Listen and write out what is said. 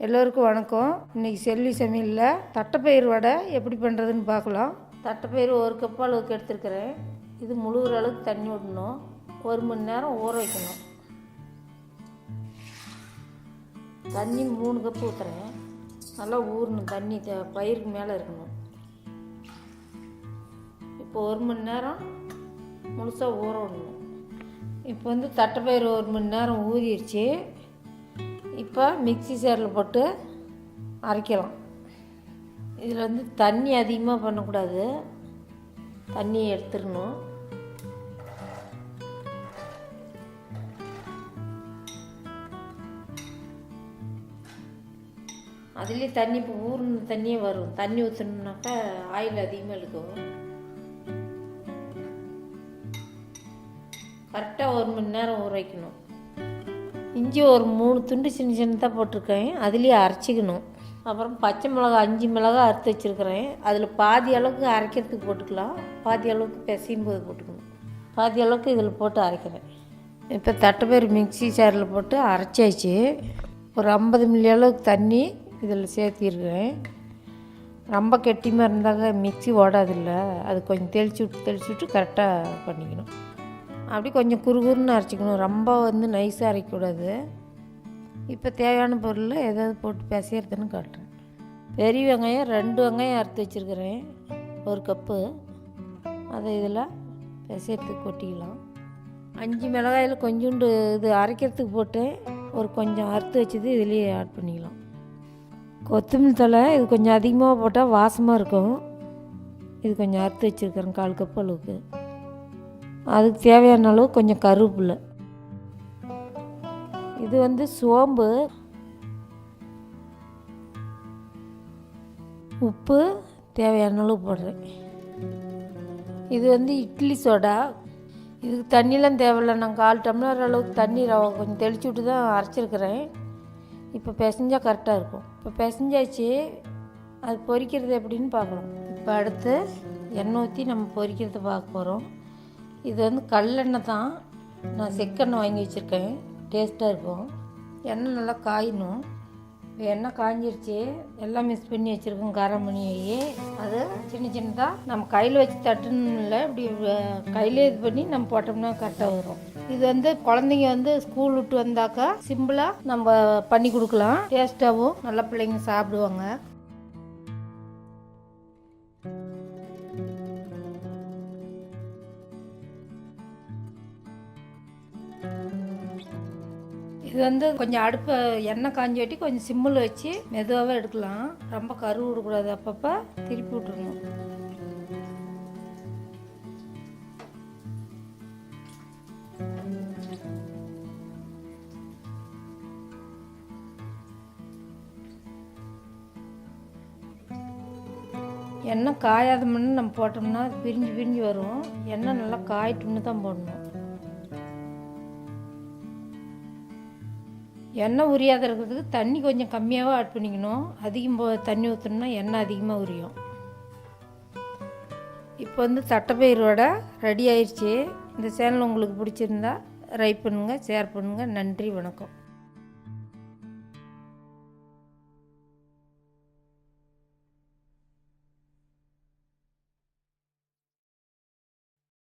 எல்லோருக்கும் வணக்கம். இன்றைக்கி செல்வி சமையலில் தட்டைப்பயிறு வடை எப்படி பண்ணுறதுன்னு பார்க்கலாம். தட்டைப்பயிறு 1 கப் அளவுக்கு எடுத்துருக்கிறேன். இது முழுகிற அளவுக்கு தண்ணி விடணும். 1 மணி நேரம் ஊற வைக்கணும். தண்ணி 3 கப் ஊற்றுறேன். நல்லா ஊறணும். தண்ணி பயிருக்கு மேலே இருக்கணும். இப்போ 1 மணி நேரம் முழுசாக ஊற விடணும். இப்போ தட்டைப்பயிறு 1 மணி நேரம் ஊறிடுச்சு. இப்போ மிக்ஸி ஜாரில் போட்டு அரைக்கலாம். இதில் தண்ணி அதிகமாக பண்ணக்கூடாது. தண்ணியை எடுத்துடணும். அதுலேயே தண்ணி இப்போ ஊறின தண்ணியே வரும். தண்ணி ஊற்றணுன்னாக்கா ஆயில் அதிகமாக இழுக்கும். கரெக்டாக 1 மணி நேரம் ஊற வைக்கணும். இஞ்சி ஒரு 3 துண்டு சின்ன சின்னதாக போட்டிருக்கேன். அதுலேயே அரைச்சிக்கணும். அப்புறம் பச்சை மிளகா 5 மிளகா அறுத்து வச்சுருக்கிறேன். அதில் பாதி அளவுக்கு அரைக்கிறதுக்கு போட்டுக்கலாம், பாதி அளவுக்கு பிசையும் போது போட்டுக்கணும். பாதி அளவுக்கு இதில் போட்டு அரைக்கிறேன். இப்போ தட்டைப்பயிறு மிக்ஸி ஜாரில் போட்டு அரைச்சாச்சு. ஒரு 50 மில்லி அளவுக்கு தண்ணி இதில் சேர்த்திருக்கிறேன். ரொம்ப கெட்டிமாக இருந்தாக்க மிக்ஸி ஓடாதில்ல, அது கொஞ்சம் தெளிச்சு விட்டு கரெக்டாக பண்ணிக்கணும். அப்படி கொஞ்சம் குறுகுறுன்னு அரைச்சிக்கணும். ரொம்ப நைஸாக அரைக்கக்கூடாது. இப்போ தேவையான பொருள் ஏதாவது போட்டு பிசையிறதுன்னு காட்டுறேன். பெரிய வெங்காயம் 2 வெங்காயம் அறுத்து வச்சுருக்கிறேன். 1 கப்பு. அதை இதில் பிசையிறதுக்கு கொட்டிக்கலாம். 5 மிளகாயில் கொஞ்சோண்டு இது அரைக்கிறதுக்கு போட்டு கொஞ்சம் அறுத்து வச்சது இதுலேயே ஆட் பண்ணிக்கலாம். கொத்தமல்லி தழை இது கொஞ்சம் அதிகமாக போட்டால் வாசமாக இருக்கும். இது கொஞ்சம் அறுத்து வச்சுருக்கிறேன் 1/4 கப் அளவுக்கு. அதுக்கு தேவையான அளவு கொஞ்சம் கருவேப்பிலை. இது சோம்பு, உப்பு தேவையான அளவு போடுறேன். இது இட்லி சோடா. இதுக்கு தண்ணிலாம் தேவையில்லை. நான் 1/4 டம்ளர் அளவுக்கு தண்ணி கொஞ்சம் தெளிச்சு விட்டு தான் அரைச்சிருக்கிறேன். இப்போ பிசைஞ்சால் கரெக்டாக இருக்கும். இப்போ பிசைஞ்சாச்சு. அது பொரிக்கிறது எப்படின்னு பார்க்கலாம். இப்போ அடுத்து எண்ணெய் ஊற்றி நம்ம பொரிக்கிறத பார்க்க போகிறோம். இது கல்லெண்ணெய் தான். நான் செக்கெண்ணெய் வாங்கி வச்சுருக்கேன். டேஸ்ட்டாக இருக்கும். எண்ணெய் நல்லா காயணும். இப்போ எண்ணெய் காய்ஞ்சிருச்சு. எல்லாம் மிக்ஸ் பண்ணி வச்சுருக்கோம். கரமணி அது சின்ன சின்னதாக நம்ம கையில் வச்சு தட்டுன்னு இல்லை, இப்படி கையிலே இது பண்ணி நம்ம போட்டோம்னா கரெக்டாக வரும். இது குழந்தைங்க ஸ்கூல் விட்டு வந்தாக்கா சிம்பிளாக நம்ம பண்ணி கொடுக்கலாம். டேஸ்ட்டாகவும் நல்லா பிள்ளைங்க சாப்பிடுவாங்க. இது கொஞ்சம் அடுப்பை எண்ணெய் காஞ்சி வெட்டி கொஞ்சம் சிம்மில் வச்சு மெதுவாகவே எடுக்கலாம். ரொம்ப கரு விடக்கூடாது. அப்பப்போ திருப்பி விட்டுருணும். எண்ணெய் காயாத மண்ணு நம்ம போட்டோம்னா பிரிஞ்சு வரும். எண்ணெய் நல்லா காயிட்டுன்னு தான் போடணும். எண்ணெய் உரியாத இருக்கிறதுக்கு தண்ணி கொஞ்சம் கம்மியாகவே ஆட் பண்ணிக்கணும். அதிகம் தண்ணி ஊற்றணும்னா எண்ணெய் அதிகமாக உரியும். இப்போ தட்டைப்பயிறு வடை ரெடி ஆயிடுச்சு. இந்த சேனல் உங்களுக்கு பிடிச்சிருந்தா லைக் பண்ணுங்கள், ஷேர் பண்ணுங்கள். நன்றி, வணக்கம்.